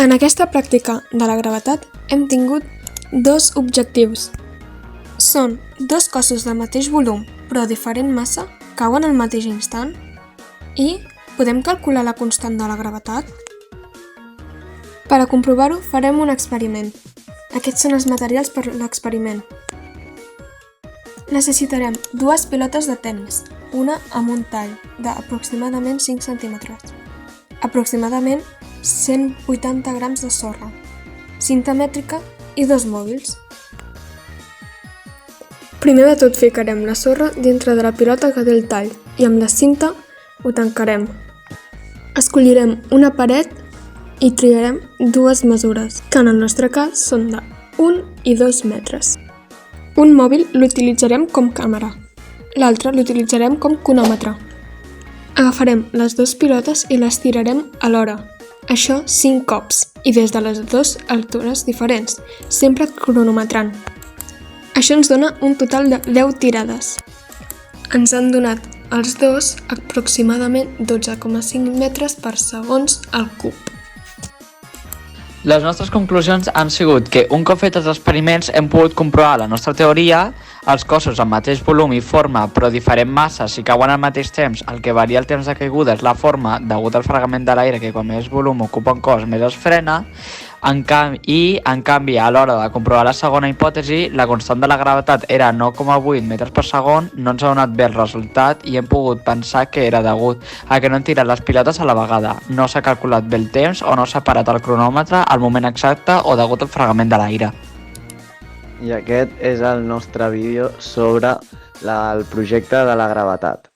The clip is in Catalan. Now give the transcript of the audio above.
En aquesta pràctica de la gravetat hem tingut dos objectius. Són dos cossos del mateix volum però diferent massa, cauen al mateix instant i podem calcular la constant de la gravetat? Per a comprovar-ho farem un experiment. Aquests són els materials per a l'experiment. Necessitarem dues pilotes de tennis, una amb un tall d'aproximadament 5 centímetres, aproximadament 180 grams de sorra, cinta mètrica i dos mòbils. Primer de tot ficarem la sorra dintre de la pilota que té el tall i amb la cinta ho tancarem. Escollirem una paret i triarem dues mesures, que en el nostre cas són de 1 i 2 metres. Un mòbil l'utilitzarem com càmera, l'altre l'utilitzarem com cronòmetre. Agafarem les dues pilotes i les tirarem alhora, això 5 cops i des de les dues altures diferents, sempre cronometrant. Això ens dona un total de 10 tirades. Ens han donat els dos aproximadament 12,5 metres per segons al cub. Les nostres conclusions han sigut que un cop fets els experiments hem pogut comprovar la nostra teoria, els cossos amb mateix volum i forma però diferent massa si cauen al mateix temps, el que varia el temps de caiguda és la forma degut al fregament de l'aire que quan més volum ocupa un cos més es frena, en canvi a l'hora de comprovar la segona hipòtesi la constant de la gravetat era 9,8 metres per segon, no ens ha donat bé el resultat i hem pogut pensar que era degut a que no hem tirat les pilotes a la vegada, no s'ha calculat bé el temps o no s'ha parat el cronòmetre al moment exacte o degut al fregament de l'aire. I aquest és el nostre vídeo sobre el projecte de la gravetat.